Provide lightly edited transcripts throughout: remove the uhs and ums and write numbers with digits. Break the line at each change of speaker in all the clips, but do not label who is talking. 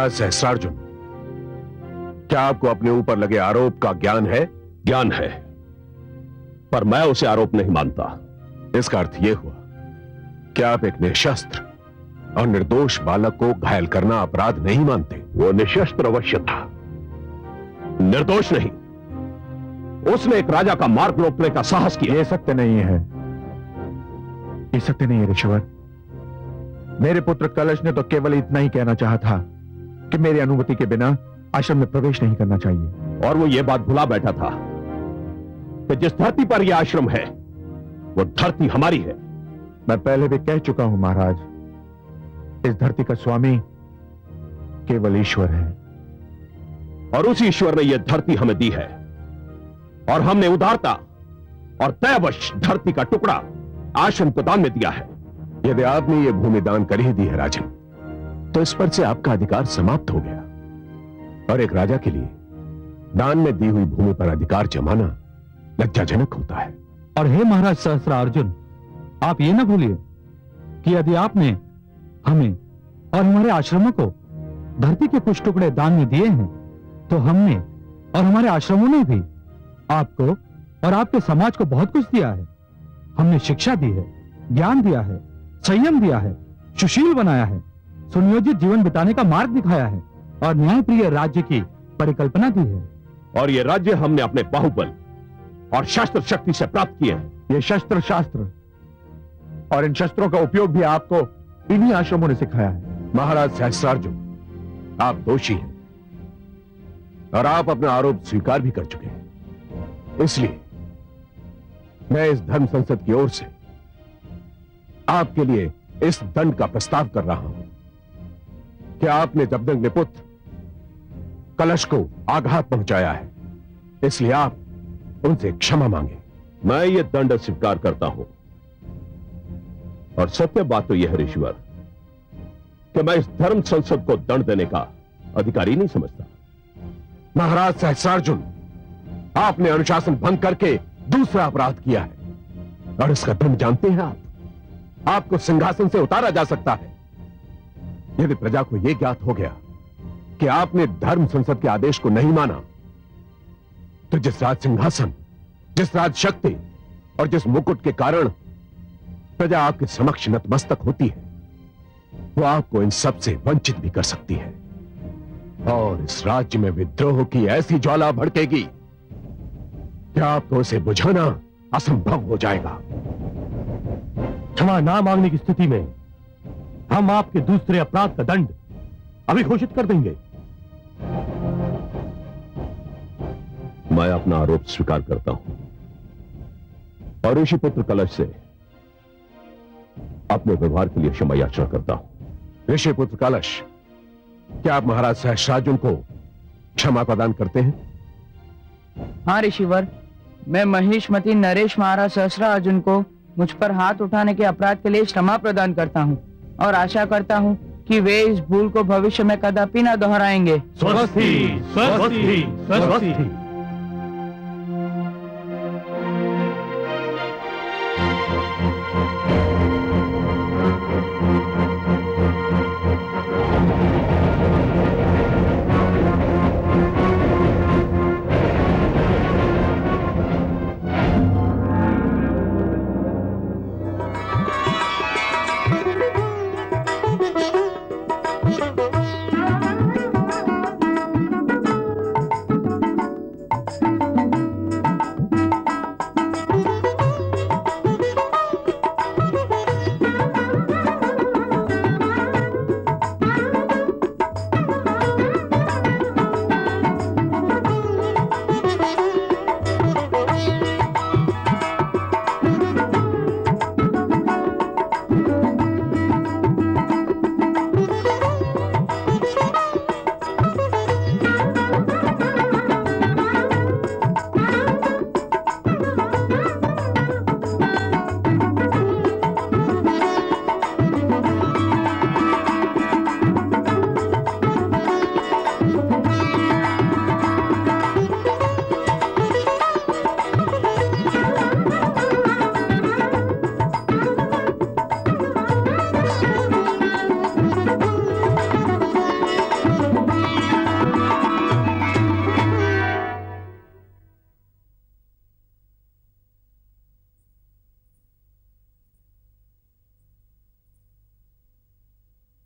महाराज सहस्रार्जुन, क्या आपको अपने ऊपर लगे आरोप का ज्ञान है?
ज्ञान है, पर मैं उसे आरोप नहीं मानता।
इसका अर्थ यह हुआ कि आप एक निशस्त्र और निर्दोष बालक को घायल करना अपराध नहीं मानते।
वो निशस्त्र अवश्य था, निर्दोष नहीं। उसने एक राजा का मार्ग रोकने का साहस किया।
यह सत्य नहीं है, ये सत्य नहीं है ऋषिवर। मेरे पुत्र कलश ने तो केवल इतना ही कहना चाहा था कि मेरी अनुमति के बिना आश्रम में प्रवेश नहीं करना चाहिए।
और वो ये बात भुला बैठा था कि जिस धरती पर यह आश्रम है वो धरती हमारी है।
मैं पहले भी कह चुका हूं महाराज, इस धरती का स्वामी केवल ईश्वर है,
और उस ईश्वर ने यह धरती हमें दी है, और हमने उदारता और दयावश धरती का टुकड़ा आश्रम को दान में दिया है।
यदि आपने यह भूमि दान कर ही दी है राजन, तो इस पर से आपका अधिकार समाप्त हो गया। और एक राजा के लिए दान में दी हुई भूमि पर अधिकार जमाना लज्जाजनक होता है।
और हे महाराज सहस्रार्जुन, आप ये ना भूलिए कि यदि आपने हमें और हमारे आश्रमों को धरती के कुछ टुकड़े दान में दिए हैं, तो हमने और हमारे आश्रमों ने भी आपको और आपके समाज को बहुत कुछ दिया है। हमने शिक्षा दी है, ज्ञान दिया है, संयम दिया है, सुशील बनाया है, सुनियोजित जीवन बिताने का मार्ग दिखाया है, और न्यायप्रिय राज्य की परिकल्पना दी है।
और ये राज्य हमने अपने बाहुबल और शस्त्र शक्ति से प्राप्त किए हैं।
ये शस्त्र शास्त्र और इन शस्त्रों का उपयोग भी आपको इन्हीं आश्रमों ने सिखाया है।
महाराज सहस्रार्जुन, आप दोषी हैं और आप अपना आरोप स्वीकार भी कर चुके हैं। इसलिए मैं इस धर्म संसद की ओर से आपके लिए इस दंड का प्रस्ताव कर रहा हूं कि आपने जबदंग पुत्र कलश को आघात पहुंचाया है, इसलिए आप उनसे क्षमा मांगे।
मैं ये दंड स्वीकार करता हूं, और सत्य बात तो यह है ऋषिवर कि मैं इस धर्म संसद को दंड देने का अधिकारी नहीं समझता।
महाराज सहस्रार्जुन, आपने अनुशासन भंग करके दूसरा अपराध किया है, और इसका दंड जानते हैं आप? आपको सिंहासन से उतारा जा सकता है। यदि प्रजा को यह ज्ञात हो गया कि आपने धर्म संसद के आदेश को नहीं माना, तो जिस राज सिंहासन, जिस राज शक्ति और जिस मुकुट के कारण प्रजा आपके समक्ष नतमस्तक होती है, वो आपको इन सब से वंचित भी कर सकती है, और इस राज्य में विद्रोह की ऐसी ज्वाला भड़केगी कि आपको उसे बुझाना असंभव हो जाएगा।
क्षमा ना मांगने की स्थिति में हम आपके दूसरे अपराध का दंड अभी घोषित कर देंगे। मैं अपना आरोप स्वीकार करता हूं और ऋषि पुत्र कलश से अपने व्यवहार के लिए क्षमा याचना करता हूं।
ऋषि पुत्र कलश, क्या आप महाराज सहस्रार्जुन को क्षमा प्रदान करते हैं?
हाँ ऋषिवर, मैं महिष्मती नरेश महाराज सहस्रार्जुन को मुझ पर हाथ उठाने के अपराध के लिए क्षमा प्रदान करता हूँ, और आशा करता हूँ कि वे इस भूल को भविष्य में कदापि न दोहराएंगे।
स्वस्ति, स्वस्ति, स्वस्ति।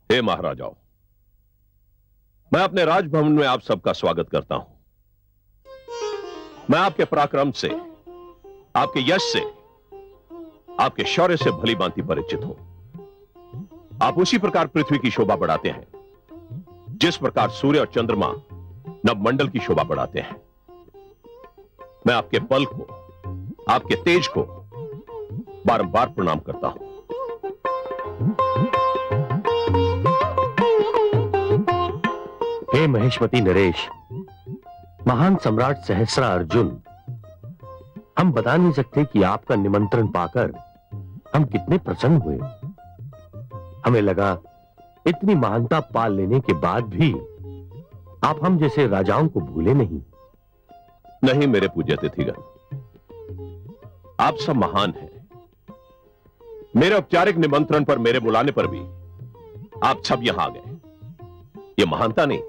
हे महाराजाओं, मैं अपने राजभवन में आप सबका स्वागत करता हूं। मैं आपके पराक्रम से, आपके यश से, आपके शौर्य से भली भांति परिचित हूं। आप उसी प्रकार पृथ्वी की शोभा बढ़ाते हैं जिस प्रकार सूर्य और चंद्रमा नवमंडल की शोभा बढ़ाते हैं। मैं आपके बल को, आपके तेज को बारंबार प्रणाम करता हूं।
हे महेशमती नरेश, महान सम्राट सहस्रा अर्जुन, हम बता नहीं सकते कि आपका निमंत्रण पाकर हम कितने प्रसन्न हुए। हमें लगा इतनी महानता पाल लेने के बाद भी आप हम जैसे राजाओं को भूले नहीं।
नहीं मेरे पूज्य अतिथिगण, आप सब महान हैं। मेरे औपचारिक निमंत्रण पर, मेरे बुलाने पर भी आप सब यहां आ गए। ये महानता नहीं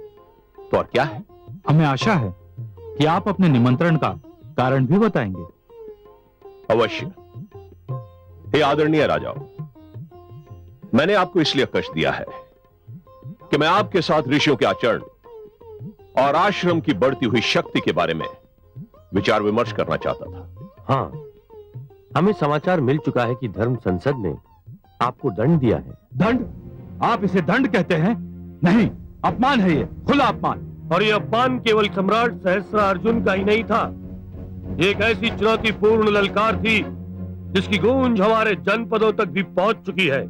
तो और क्या है?
हमें आशा है कि आप अपने निमंत्रण का कारण भी बताएंगे।
अवश्य। हे आदरणीय राजाओं, मैंने आपको इसलिए कष्ट दिया है कि मैं आपके साथ ऋषियों के आचरण और आश्रम की बढ़ती हुई शक्ति के बारे में विचार विमर्श करना चाहता था।
हाँ, हमें समाचार मिल चुका है कि धर्म संसद ने आपको दंड दिया है।
दंड? आप इसे दंड कहते हैं? नहीं, अपमान है ये, खुला अपमान।
और ये अपमान केवल सम्राट सहस्रा अर्जुन का ही नहीं था, एक ऐसी चुनौतीपूर्ण ललकार थी जिसकी गूंज हमारे जनपदों तक भी पहुंच चुकी है।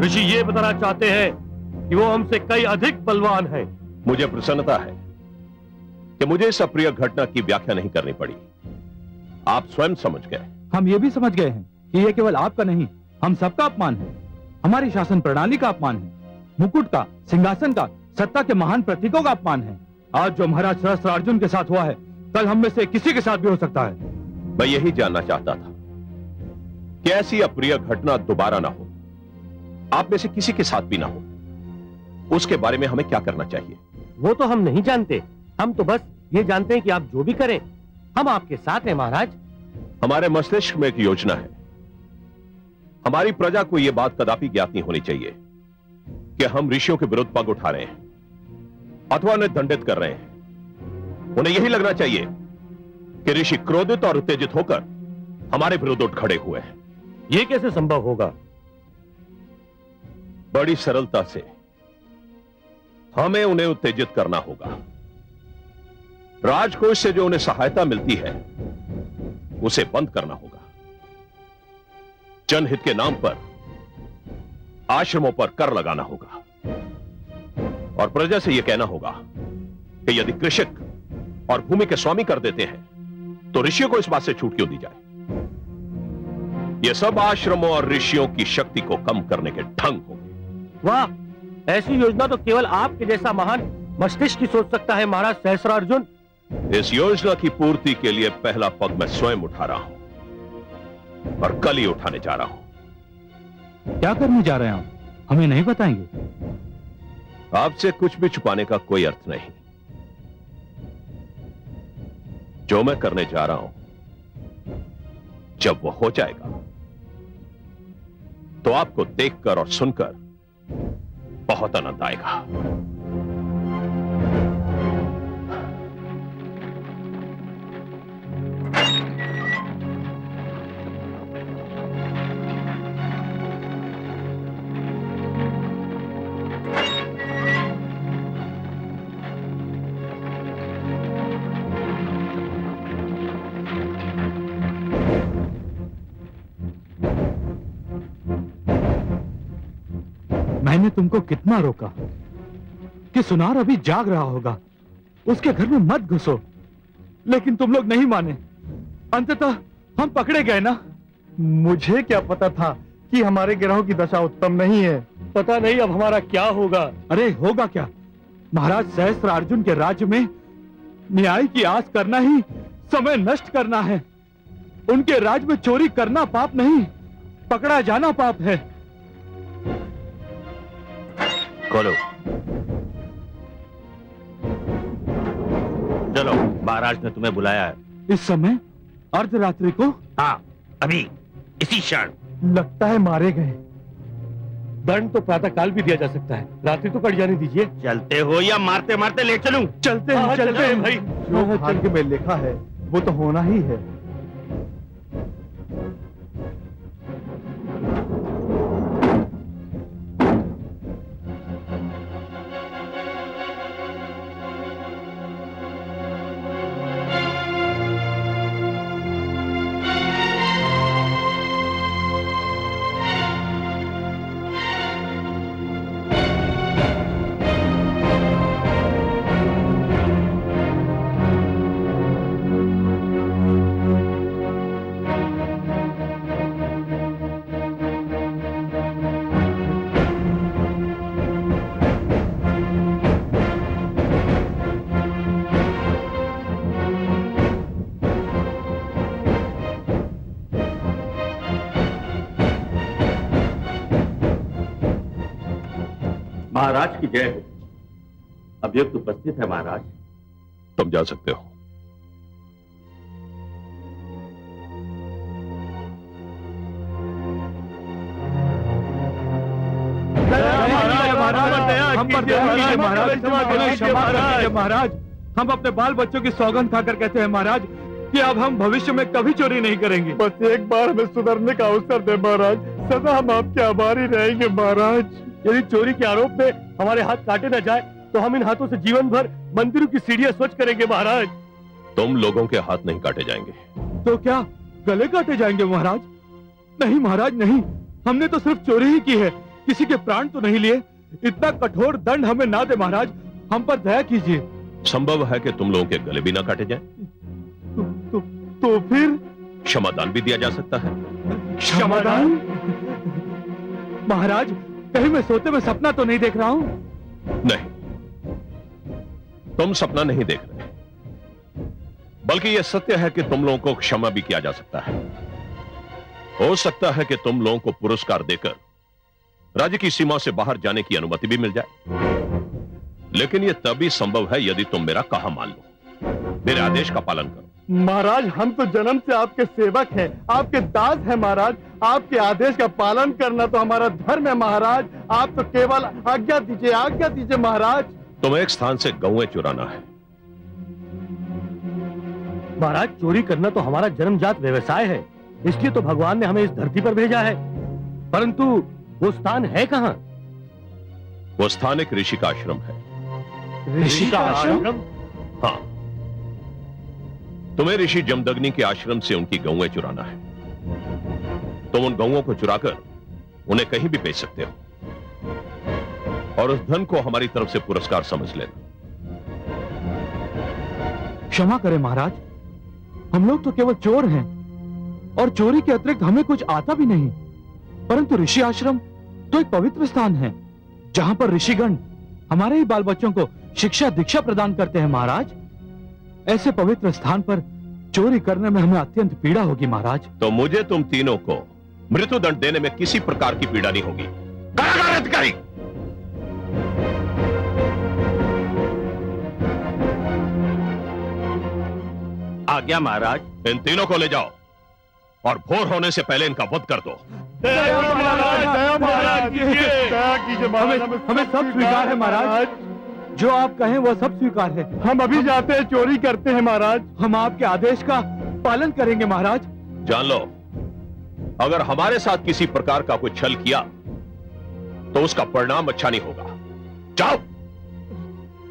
ऋषि ये बताना चाहते हैं कि वो हमसे कई अधिक बलवान हैं।
मुझे प्रसन्नता है कि मुझे इस अप्रिय घटना की व्याख्या नहीं करनी पड़ी। आप स्वयं समझ गए।
हम ये भी समझ गए हैं कि ये केवल आपका नहीं, हम सबका अपमान है। हमारी शासन प्रणाली का अपमान है, मुकुट का, सिंहासन का, सत्ता के महान प्रतीकों का अपमान है। आज जो महाराज सहस्त्रार्जुन के साथ हुआ है, कल हम में से किसी के साथ भी हो सकता है।
मैं यही जानना चाहता था कि ऐसी अप्रिय घटना दोबारा ना हो, आप में से किसी के साथ भी ना हो। उसके बारे में हमें क्या करना चाहिए?
वो तो हम नहीं जानते, हम तो बस ये जानते हैं कि आप जो भी करें हम आपके साथ हैं महाराज।
हमारे मस्तिष्क में एक योजना है। हमारी प्रजा को यह बात कदापि ज्ञात नहीं होनी चाहिए कि हम ऋषियों के विरुद्ध पग उठा रहे हैं अथवा उन्हें दंडित कर रहे हैं। उन्हें यही लगना चाहिए कि ऋषि क्रोधित और उत्तेजित होकर हमारे विरुद्ध उठ खड़े हुए हैं।
ये कैसे संभव होगा?
बड़ी सरलता से हमें उन्हें उत्तेजित करना होगा। राजकोष से जो उन्हें सहायता मिलती है उसे बंद करना होगा। जनहित के नाम पर आश्रमों पर कर लगाना होगा और प्रजा से यह कहना होगा कि यदि कृषक और भूमि के स्वामी कर देते हैं तो ऋषियों को इस बात से छूट क्यों दी जाए। यह सब आश्रमों और ऋषियों की शक्ति को कम करने के ढंग होंगे।
वाह, ऐसी योजना तो केवल आपके जैसा महान मस्तिष्क ही सोच सकता है महाराज सहस्रा अर्जुन।
इस योजना की पूर्ति के लिए पहला पग मैं स्वयं उठा रहा हूं और कल ही उठाने जा रहा हूं।
क्या करने जा रहे हैं आप? हमें नहीं बताएंगे?
आपसे कुछ भी छुपाने का कोई अर्थ नहीं। जो मैं करने जा रहा हूं, जब वो हो जाएगा तो आपको देखकर और सुनकर बहुत आनंद आएगा।
मैंने तुमको कितना रोका कि सुनार अभी जाग रहा होगा, उसके घर में मत घुसो, लेकिन तुम लोग नहीं माने। अंततः हम पकड़े गए ना।
मुझे क्या पता था कि हमारे गिरोह की दशा उत्तम नहीं है।
पता नहीं अब हमारा क्या होगा।
अरे होगा क्या? महाराज सहस्त्रार्जुन के राज्य में न्याय की आस करना ही समय नष्ट करना है। उनके राज्य में चोरी करना पाप नहीं, पकड़ा जाना पाप है।
खोलो, चलो, महाराज ने तुम्हें बुलाया है।
इस समय अर्धरात्रि को?
हाँ, अभी इसी क्षण।
लगता है मारे गए।
दंड तो प्रातः काल भी दिया जा सकता है, रात्रि तो कट जाने दीजिए।
चलते हो या मारते मारते ले चलूं?
चलते हैं
भाई।
जो भाग्य में लिखा है वो तो होना ही है।
महाराज की जय हो। अभियुक्त उपस्थित है महाराज।
तुम जा सकते हो।
महाराज, हम अपने बाल बच्चों की सौगंध खाकर कहते हैं महाराज कि अब हम भविष्य में कभी चोरी नहीं करेंगे।
बस एक बार हमें सुधरने का अवसर दे महाराज, सदा हम आपके आभारी रहेंगे महाराज।
यदि चोरी के आरोप में हमारे हाथ काटे न जाए तो हम इन हाथों से जीवन भर मंदिरों की सीढ़ियां स्वच्छ करेंगे महाराज।
तुम लोगों के हाथ नहीं काटे जाएंगे।
तो क्या गले काटे जाएंगे महाराज? नहीं महाराज नहीं, हमने तो सिर्फ चोरी ही की है, किसी के प्राण तो नहीं लिए। इतना कठोर दंड हमें ना दे महाराज, हम पर दया कीजिए।
संभव है कि तुम लोगों के गले भी ना काटे जाएं।
तो फिर
क्षमादान भी दिया जा सकता है।
क्षमादान? महाराज, कहीं मैं सोते में सपना तो नहीं देख रहा हूं?
नहीं, तुम सपना नहीं देख रहे, बल्कि यह सत्य है कि तुम लोगों को क्षमा भी किया जा सकता है। हो सकता है कि तुम लोगों को पुरस्कार देकर राज्य की सीमा से बाहर जाने की अनुमति भी मिल जाए, लेकिन यह तभी संभव है यदि तुम मेरा कहा मान लो, मेरे आदेश का पालन करो।
महाराज, हम तो जन्म से आपके सेवक हैं, आपके दास हैं महाराज। आपके आदेश का पालन करना तो हमारा धर्म है महाराज। आप तो केवल आज्ञा दीजिए महाराज।
तुम्हें एक स्थान से गौएं चुराना है।
महाराज, चोरी करना तो हमारा जन्मजात व्यवसाय है, इसलिए तो भगवान ने हमें इस धरती पर भेजा है। परंतु वो स्थान है कहाँ?
वो स्थान एक ऋषि का आश्रम है।
ऋषि का आश्रम?
हाँ, तुम्हें ऋषि जमदग्नि के आश्रम से उनकी गौएं चुराना है। तुम उन गौओं को चुराकर उन्हें कहीं भी बेच सकते हो और उस धन को हमारी तरफ से पुरस्कार समझ लेना।
क्षमा करें महाराज, हम लोग तो केवल चोर हैं और चोरी के अतिरिक्त हमें कुछ आता भी नहीं। परंतु ऋषि आश्रम तो एक पवित्र स्थान है, जहां पर ऋषिगण हमारे ही बाल बच्चों को शिक्षा दीक्षा प्रदान करते हैं महाराज। ऐसे पवित्र स्थान पर चोरी करने में हमें अत्यंत पीड़ा होगी महाराज।
तो मुझे तुम तीनों को मृत्युदंड देने में किसी प्रकार की पीड़ा नहीं होगी। कारागार अधिकारी,
आज्ञा महाराज।
इन तीनों को ले जाओ और भोर होने से पहले इनका वध कर दो।
दया कीजिए महाराज,
हमें सब स्वीकार है महाराज, जो आप कहें वो सब स्वीकार है।
हम अभी जाते हैं, चोरी करते हैं महाराज।
हम आपके आदेश का पालन करेंगे महाराज।
जान लो, अगर हमारे साथ किसी प्रकार का कोई छल किया तो उसका परिणाम अच्छा नहीं होगा। जाओ।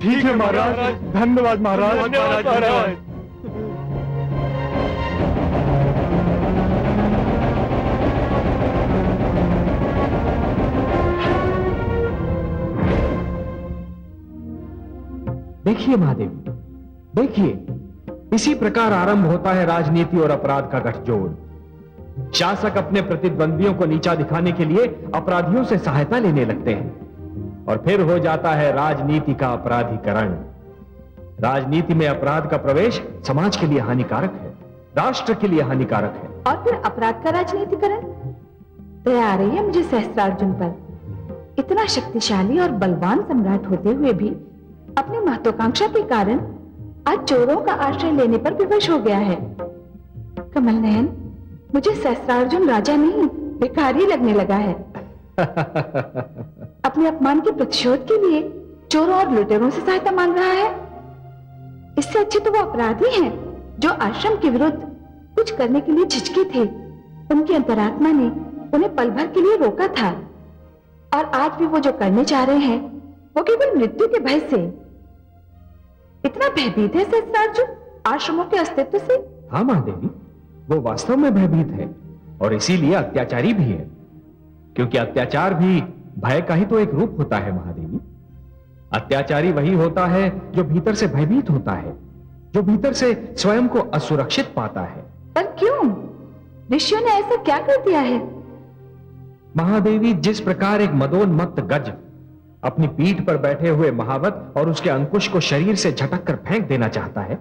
ठीक है महाराज, धन्यवाद महाराज।
धन्यवाद।
देखिए महादेवी, देखिए, इसी प्रकार आरंभ होता है राजनीति और अपराध का गठजोड़। शासक अपने प्रतिद्वंदियों को नीचा दिखाने के लिए अपराधियों से सहायता लेने लगते हैं और फिर हो जाता है राजनीति का अपराधीकरण। राजनीति में अपराध का प्रवेश समाज के लिए हानिकारक है, राष्ट्र के लिए हानिकारक है।
और फिर अपराध का राजनीतिकरण? दया आ रही है मुझे सहस्त्रार्जुन पर। इतना शक्तिशाली और बलवान सम्राट होते हुए भी अपनी महत्वाकांक्षा के कारण आज चोरों का आश्रय लेने पर विवश हो गया है। कमल नयन, मुझे सहस्त्रार्जुन राजा नहीं भिखारी लगने लगा है। अपने अपमान के प्रतिशोध के लिए चोरों और लुटेरों से सहायता मांग रहा है। इससे अच्छे तो वो अपराधी हैं जो आश्रम के विरुद्ध कुछ करने के लिए झिझके थे। उनकी अंतरात्मा ने उन्हें पल भर के लिए रोका था और आज भी वो जो करने जा रहे हैं वो केवल मृत्यु के भय से। इतना भयभीत है सहस्त्रार्जुन आश्रमों के अस्तित्व से।
हाँ महादेवी, वो वास्तव में भयभीत है और इसीलिए अत्याचारी भी है, क्योंकि अत्याचार भी भय का ही तो एक रूप होता है महादेवी। अत्याचारी वही होता है जो भीतर से भयभीत होता है, जो भीतर से स्वयं को असुरक्षित पाता है।
पर क्यों? ऋषियों ने ऐसा क्या कर दिया है?
महादेवी, जिस प्रकार एक मदोन्मत्त गज अपनी पीठ पर बैठे हुए महावत और उसके अंकुश को शरीर से झटक कर फेंक देना चाहता है,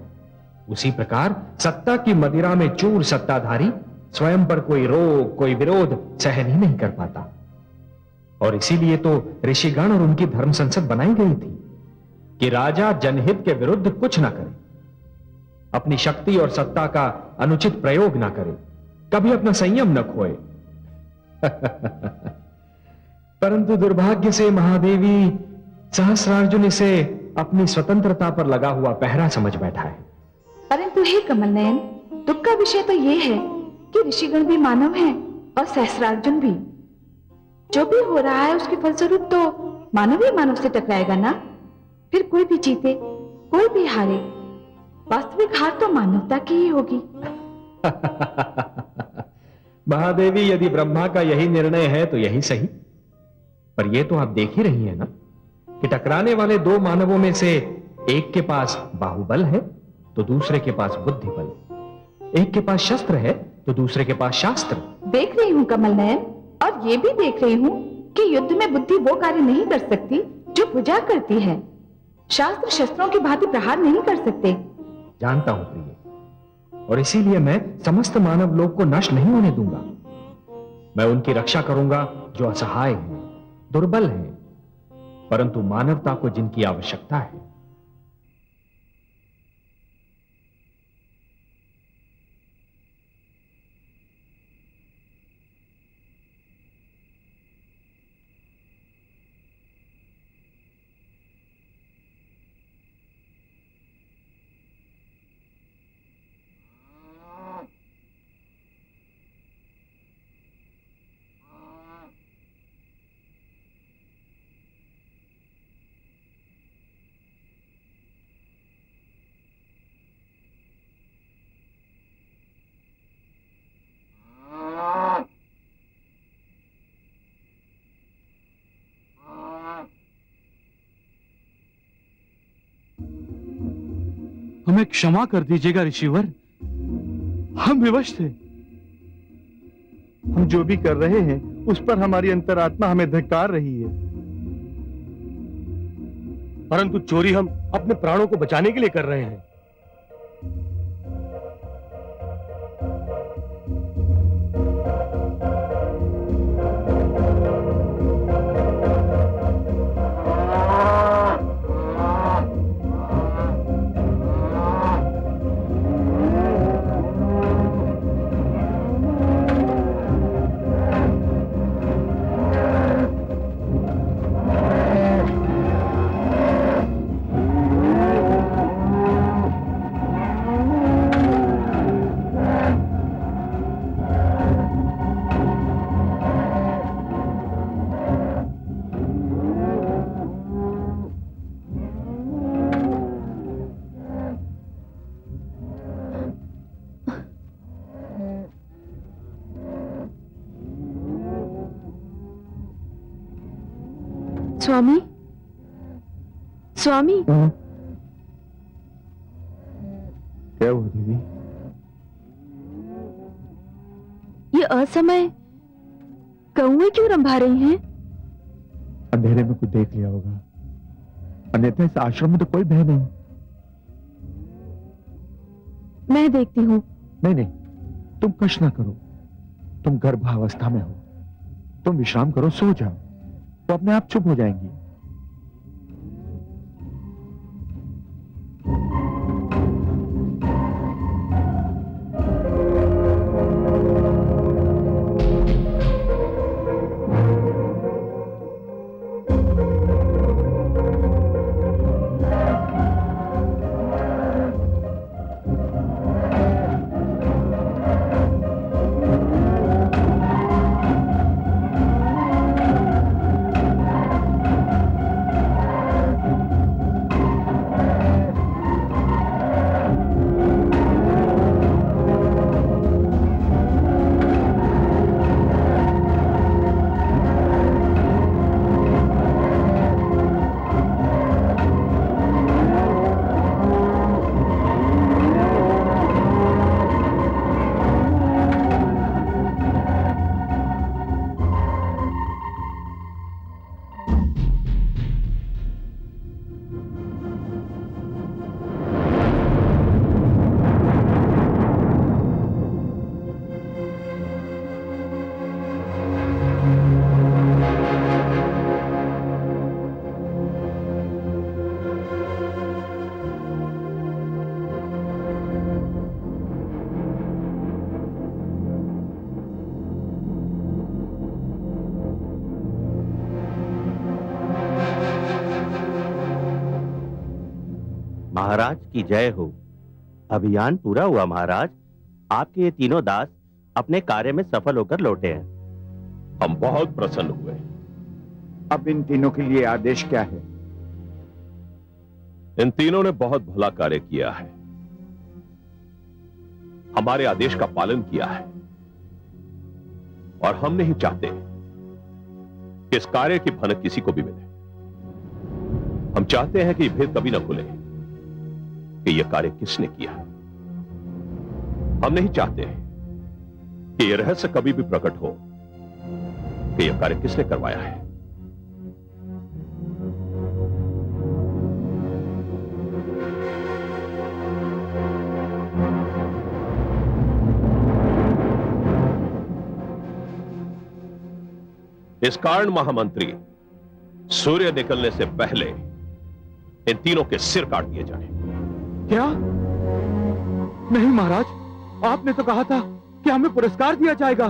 उसी प्रकार सत्ता की मदिरा में चूर सत्ताधारी स्वयं पर कोई रोग, कोई विरोध सहन ही नहीं कर पाता। और इसीलिए तो ऋषिगण और उनकी धर्म संसद बनाई गई थी कि राजा जनहित के विरुद्ध कुछ ना करे, अपनी शक्ति और सत्ता का अनुचित प्रयोग ना करे, कभी अपना संयम न खोए। परंतु दुर्भाग्य से महादेवी, सहस्रार्जुन इसे अपनी स्वतंत्रता पर लगा हुआ पहरा समझ बैठा है।
परंतु हे कमल नयन, दुख का विषय तो यह है कि ऋषिगण भी मानव हैं और सहस्रार्जुन भी। जो भी हो रहा है उसके फलस्वरूप तो मानव ही मानव से टकराएगा ना। फिर कोई भी जीते कोई भी हारे, वास्तविक हार तो मानवता की ही होगी।
महादेवी, यदि ब्रह्मा का यही निर्णय है तो यही सही। पर यह तो आप देख ही रही हैं ना कि टकराने वाले दो मानवों में से एक के पास बाहुबल है तो दूसरे के पास बुद्धि बल, एक के पास शस्त्र है तो दूसरे के पास शास्त्र।
देख रही हूँ कमल नयन, और ये भी देख रही हूँ कि युद्ध में बुद्धि वो कार्य नहीं कर सकती जो भुजा करती है। शास्त्र शस्त्रों की भांति प्रहार नहीं कर सकते।
जानता हूं प्रिय, और इसीलिए मैं समस्त मानव लोक को नष्ट नहीं होने दूंगा। मैं उनकी रक्षा करूंगा जो असहाय हैं, दुर्बल हैं, परंतु मानवता को जिनकी आवश्यकता है।
हमें क्षमा कर दीजिएगा ऋषिवर, हम विवश थे।
हम जो भी कर रहे हैं उस पर हमारी अंतरात्मा हमें धिक्कार रही है।
परंतु चोरी हम अपने प्राणों को बचाने के लिए कर रहे हैं।
स्वामी, स्वामी,
क्या हुआ देवी?
ये असमय कौवे क्यों रंभा रही हैं?
अंधेरे में कुछ देख लिया होगा, अन्यथा इस आश्रम में तो कोई भय नहीं।
मैं देखती हूँ।
नहीं नहीं, तुम कष्ट ना करो, तुम गर्भावस्था में हो, तुम विश्राम करो, सो जाओ, वो अपने आप चुप हो जाएंगी।
महाराज की जय हो। अभियान पूरा हुआ महाराज। आपके ये तीनों दास अपने कार्य में सफल होकर लौटे हैं।
हम बहुत प्रसन्न हुए।
अब इन तीनों के लिए आदेश क्या है?
इन तीनों ने बहुत भला कार्य किया है, हमारे आदेश का पालन किया है, और हम नहीं चाहते कि इस कार्य की भनक किसी को भी मिले। हम चाहते हैं कि यह भेद कभी ना खुले कि यह कार्य किसने किया है। हम नहीं चाहते कि यह रहस्य कभी भी प्रकट हो कि यह कार्य किसने करवाया है। इस कारण महामंत्री, सूर्य निकलने से पहले इन तीनों के सिर काट दिए जाए।
क्या? नहीं महाराज, आपने तो कहा था कि हमें पुरस्कार दिया जाएगा।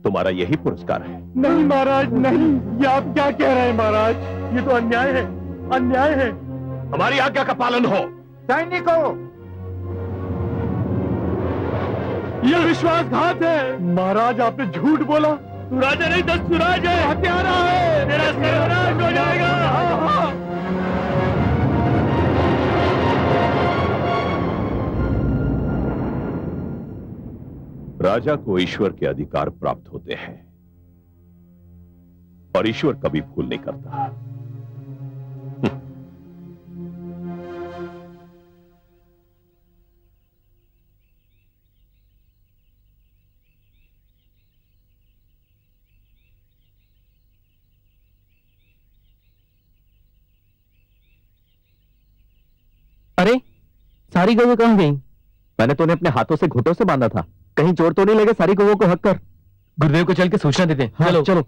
तुम्हारा यही पुरस्कार है।
नहीं महाराज, नहीं। ये आप क्या कह रहे हैं महाराज? ये तो अन्याय है, अन्याय है।
हमारी आज्ञा का पालन हो।
सैनिकों, यह विश्वासघात है। महाराज, आपने झूठ बोला। तू राजा नहीं, दस्तुराज है, हत्यारा है। तेरा सर्वनाश हो जाएगा।
राजा को ईश्वर के अधिकार प्राप्त होते हैं, और ईश्वर कभी भूल नहीं करता।
अरे, सारी गौएं कहां गई? मैंने तो उन्हें अपने हाथों से घुटों से बांधा था। कहीं चोर तो नहीं लगे सारी गौओं को हक कर। गुरुदेव को चल के सूचना देते हैं। हाँ, चलो चलो।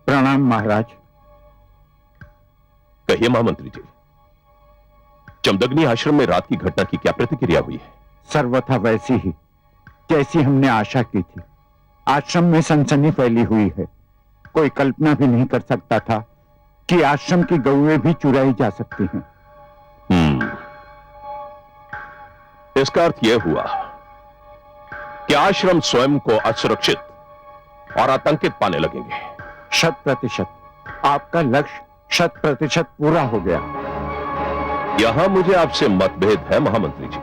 प्रणाम महाराज।
कहिए महामंत्री जी, जमदग्नि आश्रम में रात की घटना की क्या प्रतिक्रिया हुई है?
सर्वथा वैसी ही जैसी हमने आशा की थी। आश्रम में सनसनी फैली हुई है। कोई कल्पना भी नहीं कर सकता था कि आश्रम की गौएं भी चुराई जा सकती हैं।
इसका अर्थ यह हुआ कि आश्रम स्वयं को असुरक्षित और आतंकित पाने लगेंगे।
100%। आपका लक्ष्य 100% पूरा हो गया।
यहां मुझे आपसे मतभेद है महामंत्री जी।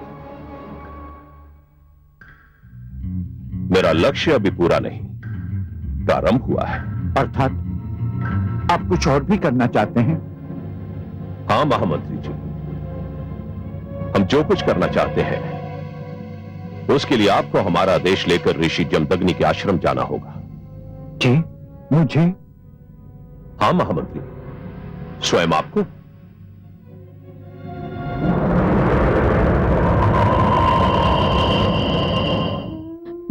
मेरा लक्ष्य अभी पूरा नहीं, प्रारंभ हुआ है।
अर्थात आप कुछ और भी करना चाहते हैं?
हां महामंत्री जी, हम जो कुछ करना चाहते हैं उसके लिए आपको हमारा आदेश लेकर ऋषि जमदग्नि के आश्रम जाना होगा।
जी, मुझे?
हां महामंत्री, स्वयं आपको।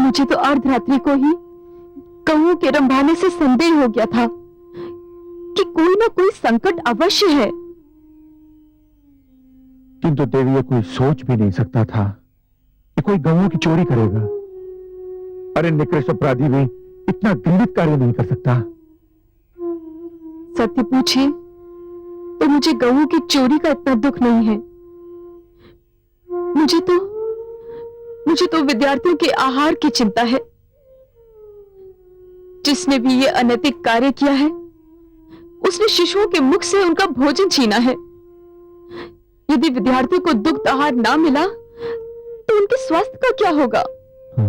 मुझे तो अर्धरात्रि को ही गौओं के रंभाने से संदेह हो गया था कि कोई ना कोई संकट अवश्य है।
किंतु देवी, ये कोई सोच भी नहीं सकता था कि कोई गौओं की चोरी करेगा। अरे निकृष्ट अपराधी भी इतना घृणित कार्य नहीं कर सकता।
सत्य पूछिए तो मुझे गौओं की चोरी का इतना दुख नहीं है। मुझे तो विद्यार्थियों के आहार की चिंता है। जिसने भी ये अनैतिक कार्य किया है उसने शिशुओं के मुख से उनका भोजन छीना है। यदि विद्यार्थियों को दुग्ध आहार ना मिला तो उनके स्वास्थ्य का क्या होगा?
हाँ।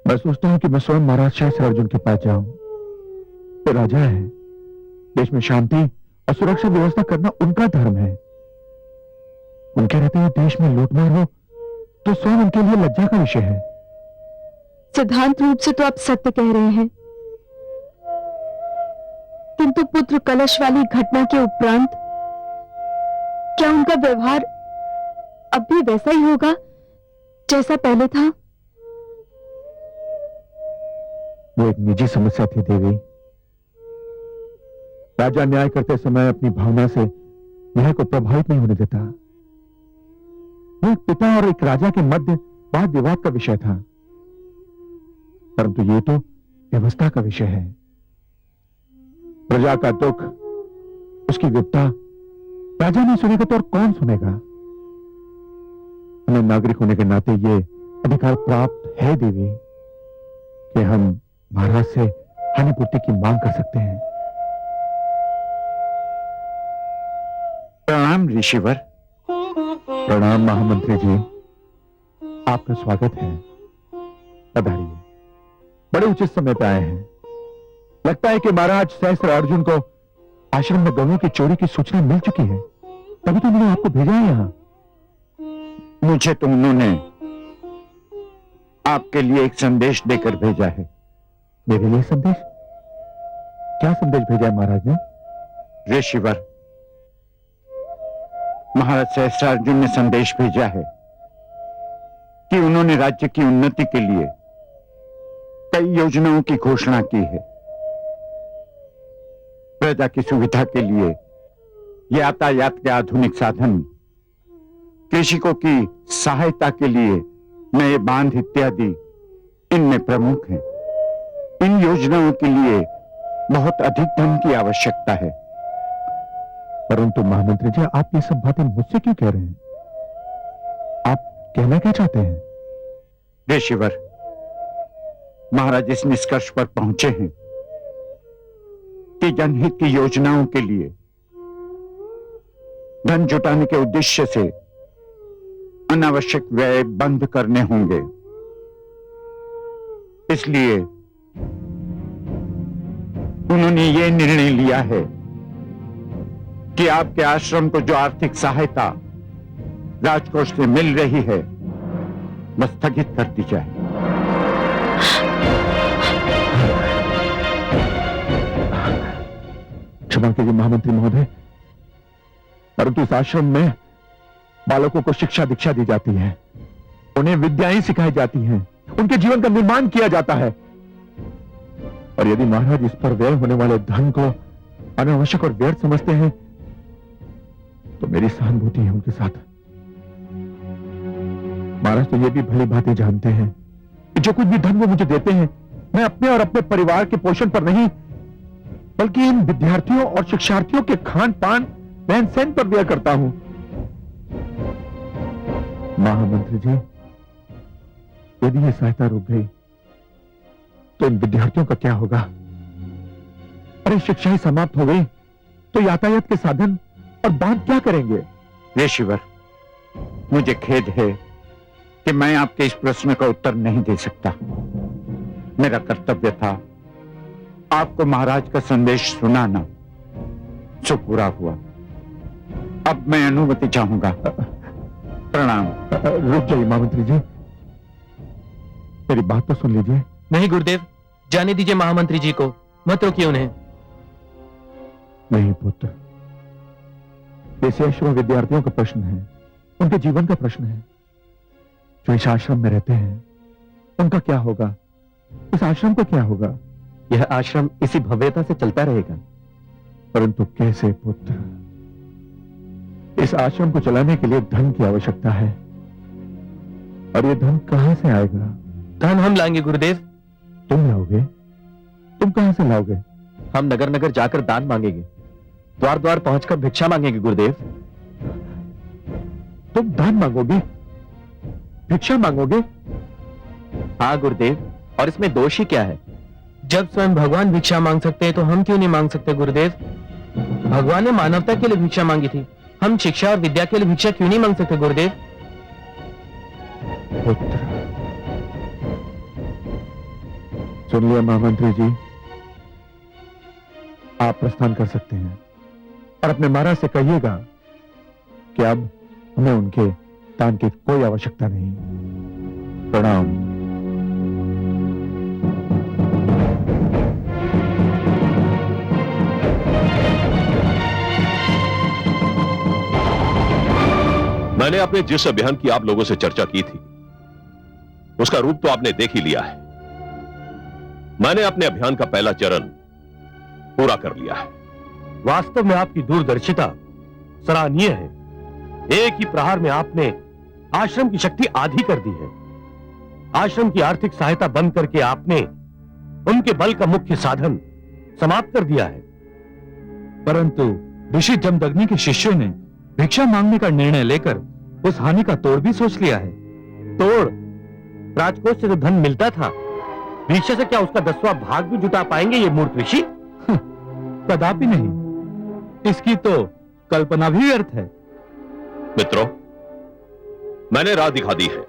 मैं सोचता हूं कि मैं स्वयं महाराज सहस्त्रार्जुन के पास जाऊं। वो राजा है, देश में शांति और सुरक्षा व्यवस्था करना उनका धर्म है। उनके रहते हुए देश में लूटमार हो तो स्वयं उनके लिए लज्जा का विषय है।
सिद्धांत रूप से तो आप सत्य कह रहे हैं, किंतु पुत्र कलश वाली घटना के उपरांत क्या उनका व्यवहार अब भी वैसा ही होगा जैसा पहले था?
वो एक निजी समस्या थी देवी। राजा न्याय करते समय अपनी भावना से न्याय को प्रभावित नहीं होने देता। वो एक पिता और एक राजा के मध्य वाद विवाद का विषय था, परंतु ये तो व्यवस्था का विषय है। प्रजा का दुख, उसकी विपदा राजा नहीं सुनेगा तो और कौन सुनेगा? हमें नागरिक होने के नाते ये अधिकार प्राप्त है देवी कि हम महाराज से हानिपूर्ति की मांग कर सकते हैं।
प्रणाम ऋषिवर।
प्रणाम महामंत्री जी, आपका स्वागत है। पधारिए। बड़े उचित समय पर आए हैं। लगता है कि महाराज सहस्त्र अर्जुन को आश्रम में गवों की चोरी की सूचना मिल चुकी है, तभी तो मैंने आपको भेजा है यहां।
मुझे तो उन्होंने आपके लिए एक संदेश देकर भेजा है।
मेरे लिए संदेश? क्या संदेश भेजा है महाराज ने?
ऋषिवर, महाराज सहस्त्रार्जुन ने संदेश भेजा है कि उन्होंने राज्य की उन्नति के लिए कई योजनाओं की घोषणा की है। प्रजा की सुविधा के लिए यातायात के आधुनिक साधन, कृषकों की सहायता के लिए नए बांध इत्यादि इनमें प्रमुख हैं। इन योजनाओं के लिए बहुत अधिक धन की आवश्यकता है।
परंतु महामंत्री जी, आप ये सब बातें मुझसे क्यों कह रहे हैं? आप कहना क्या चाहते हैं?
ऋषिवर, महाराज इस निष्कर्ष पर पहुंचे हैं कि जनहित की योजनाओं के लिए धन जुटाने के उद्देश्य से अनावश्यक व्यय बंद करने होंगे। इसलिए उन्होंने ये निर्णय लिया है कि आपके आश्रम को जो आर्थिक सहायता राजकोष से मिल रही है वह स्थगित कर दी जाए।
क्षमा कीजिए महामंत्री महोदय, परंतु इस आश्रम में बालकों को शिक्षा दीक्षा दी जाती है, उन्हें विद्याएं सिखाई जाती हैं, उनके जीवन का निर्माण किया जाता है। और यदि महाराज इस पर व्यय होने वाले धन को अनावश्यक और व्यर्थ समझते हैं तो मेरी सहानुभूति है उनके साथ। महाराज तो ये भी भली भांति जानते हैं कि जो कुछ भी धन वो मुझे देते हैं, मैं अपने और अपने परिवार के पोषण पर नहीं बल्कि इन विद्यार्थियों और शिक्षार्थियों के खान पान रहन सहन पर व्यय करता हूं। महामंत्री जी, यदि यह सहायता रुक गई तो इन विद्यार्थियों का क्या होगा? अरे शिक्षा ही समाप्त हो गई तो यातायात के साधन और बांध क्या करेंगे?
ऋषिवर, मुझे खेद है कि मैं आपके इस प्रश्न का उत्तर नहीं दे सकता। मेरा कर्तव्य था आपको महाराज का संदेश सुनाना, जो पूरा हुआ। अब मैं अनुमति चाहूंगा। प्रणाम।
रुक जाइए महामंत्री जी, मेरी बात तो सुन लीजिए।
नहीं गुरुदेव, जाने दीजिए महामंत्री जी को, मत रोकिए उन्हें।
नहीं पुत्र, ये शेषव विद्यार्थियों का प्रश्न है, उनके जीवन का प्रश्न है। जो इस आश्रम में रहते हैं उनका क्या होगा? इस आश्रम का क्या होगा?
यह आश्रम इसी भव्यता से चलता रहेगा।
परंतु कैसे पुत्र? इस आश्रम को चलाने के लिए धन की आवश्यकता है, और ये धन कहां से आएगा?
धन हम लाएंगे गुरुदेव।
तुम लाओगे? तुम कहां से लाओगे?
हम नगर नगर जाकर दान मांगेंगे, द्वार द्वार पहुंचकर भिक्षा मांगेंगे गुरुदेव।
तुम दान मांगोगे, भिक्षा मांगोगे?
हाँ गुरुदेव, और इसमें दोष ही क्या है? जब स्वयं भगवान भिक्षा मांग सकते हैं तो हम क्यों नहीं मांग सकते गुरुदेव? भगवान ने मानवता के लिए भिक्षा मांगी थी, हम शिक्षा और विद्या के लिए भिक्षा क्यों नहीं मांग सकते गुरुदेव?
पुत्र, सुन लिया महामंत्री जी, आप प्रस्थान कर सकते हैं और अपने महाराज से कहिएगा कि अब हमें उनके दान की कोई आवश्यकता नहीं। प्रणाम।
मैंने अपने जिस अभियान की आप लोगों से चर्चा की थी उसका रूप तो आपने देख ही लिया है। मैंने अपने अभियान का पहला चरण पूरा कर लिया है।
वास्तव में आपकी दूरदर्शिता सराहनीय है। एक ही प्रहार में आपने आश्रम की शक्ति आधी कर दी है। आश्रम की आर्थिक सहायता बंद करके आपने उनके बल का मुख्य साधन समाप्त कर दिया है।
परंतु ऋषि जमदग्नि के शिष्यों ने भिक्षा मांगने का निर्णय लेकर उस हानि का तोड़ भी सोच लिया है।
तोड़? राजकोष से जो धन मिलता था, भिक्षा से क्या उसका 10वां भाग भी जुटा पाएंगे ये मूर्ख ऋषि?
कदापि नहीं। इसकी तो कल्पना भी व्यर्थ है।
मित्रों, मैंने राह दिखा दी है।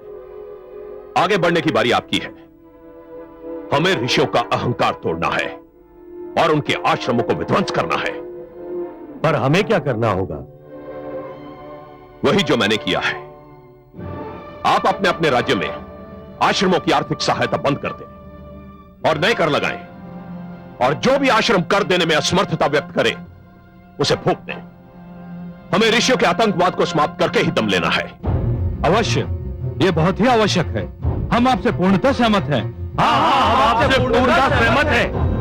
आगे बढ़ने की बारी आपकी है। हमें ऋषियों का अहंकार तोड़ना है और उनके आश्रमों को विध्वंस करना है।
पर हमें क्या करना होगा?
वही जो मैंने किया है। आप अपने अपने राज्य में आश्रमों की आर्थिक सहायता बंद कर दें और नए कर लगाएं, और जो भी आश्रम कर देने में असमर्थता व्यक्त करे उसे फूंक दें। हमें ऋषियों के आतंकवाद को समाप्त करके ही दम लेना है।
अवश्य, यह बहुत ही आवश्यक है। हम आपसे पूर्णतः सहमत हैं।
हाँ, हम आपसे पूर्णतः सहमत हैं।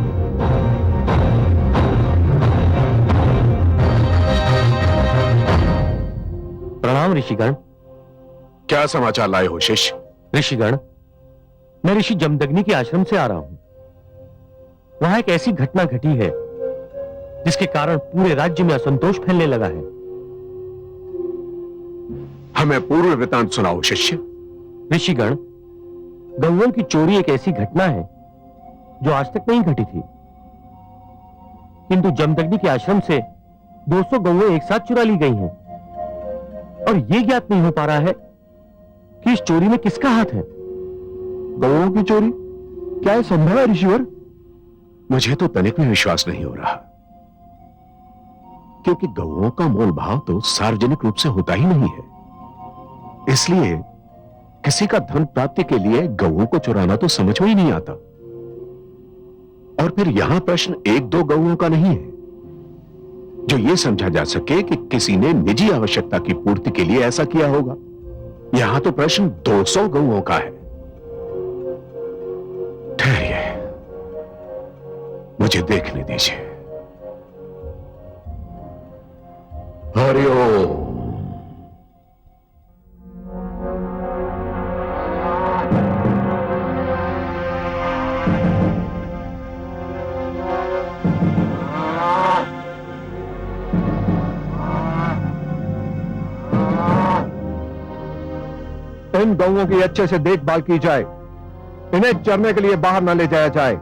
प्रणाम ऋषिगण।
क्या समाचार लाए हो शिष्य?
ऋषिगण, मैं ऋषि जमदग्नि के आश्रम से आ रहा हूं। वहां एक ऐसी घटना घटी है जिसके कारण पूरे राज्य में असंतोष फैलने लगा है।
हमें पूर्व वृतांत सुनाओ शिष्य।
ऋषिगण, गौओं की चोरी एक ऐसी घटना है जो आज तक नहीं घटी थी, किंतु जमदग्नि के आश्रम से 200 गौएं एक साथ चुरा ली गई हैं, और यह ज्ञात नहीं हो पा रहा है कि इस चोरी में किसका हाथ है।
गौओं की चोरी? क्या यह संभव है ऋषिवर? मुझे तो तनिक भी विश्वास नहीं हो रहा, क्योंकि गौओं का मोल भाव तो सार्वजनिक रूप से होता ही नहीं है। इसलिए किसी का धन प्राप्ति के लिए गौओं को चुराना तो समझ में ही नहीं आता। और फिर यहां प्रश्न 1-2 गौओं का नहीं है जो यह समझा जा सके कि किसी ने निजी आवश्यकता की पूर्ति के लिए ऐसा किया होगा। यहां तो प्रश्न 200 गौओं का है। ठहरिए, मुझे देखने दीजिए। हरिओम।
इन गौओं की अच्छे से देखभाल की जाए, इन्हें चरने के लिए बाहर न ले जाया जाए,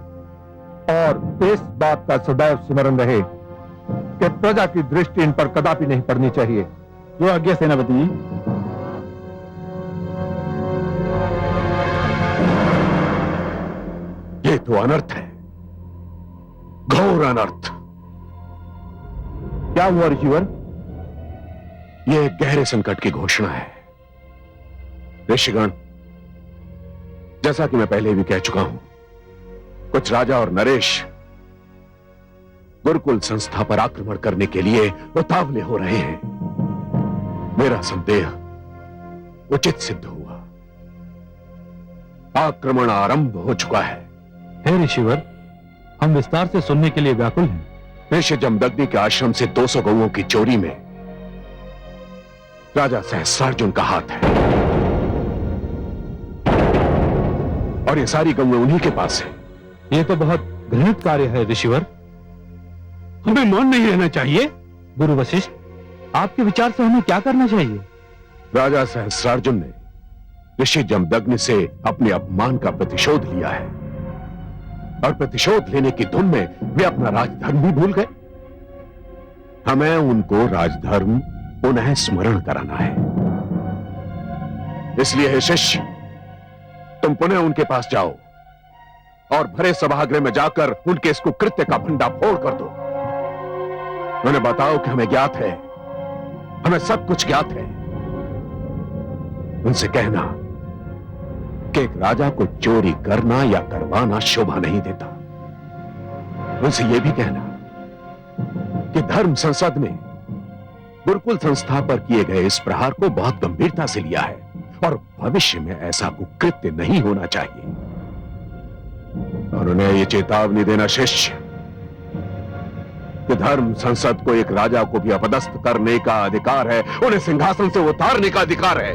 और इस बात का सदैव स्मरण रहे कि प्रजा की दृष्टि इन पर कदापि नहीं पड़नी चाहिए। जो आज्ञा सेनापति जी।
ये तो अनर्थ है, घोर अनर्थ।
क्या हुआ ऋषिवर?
यह गहरे संकट की घोषणा है ऋषिगण। जैसा कि मैं पहले भी कह चुका हूं, कुछ राजा और नरेश गुरुकुल संस्था पर आक्रमण करने के लिए उतावले हो रहे हैं। मेरा संदेह उचित सिद्ध हुआ। आक्रमण आरंभ हो चुका है।
हे ऋषिवर, हम विस्तार से सुनने के लिए व्याकुल हैं।
ऋषि जमदग्नि के आश्रम से 200 गौओं की चोरी में राजा सहस्रार्जुन का हाथ है, और ये सारी गौएं उन्हीं के पास है।
ये तो बहुत घृणित कार्य है ऋषिवर।
हमें मौन नहीं रहना चाहिए।
गुरु वशिष्ठ, आपके विचार से हमें क्या करना चाहिए?
राजा सहस्रार्जुन ने ऋषि जमदग्नि से अपने अपमान का प्रतिशोध लिया है, और प्रतिशोध लेने की धुन में वे अपना राजधर्म भी भूल गए। हमें उनको राजधर्म पुनः स्मरण कराना है। इसलिए हे शिष्य, तुम पुनः उनके पास जाओ और भरे सभागृह में जाकर उनके इस कुकृत्य का भंडाफोड़ कर दो। उन्हें बताओ कि हमें ज्ञात है, हमें सब कुछ ज्ञात है। उनसे कहना कि एक राजा को चोरी करना या करवाना शोभा नहीं देता। उनसे यह भी कहना कि धर्म संसद ने गुरुकुल संस्था पर किए गए इस प्रहार को बहुत गंभीरता से लिया है, और भविष्य में ऐसा कुकृत्य नहीं होना चाहिए। और उन्हें ये चेतावनी देना शिष्य कि धर्म संसद को एक राजा को भी अपदस्थ करने का अधिकार है, उन्हें सिंहासन से उतारने का अधिकार है।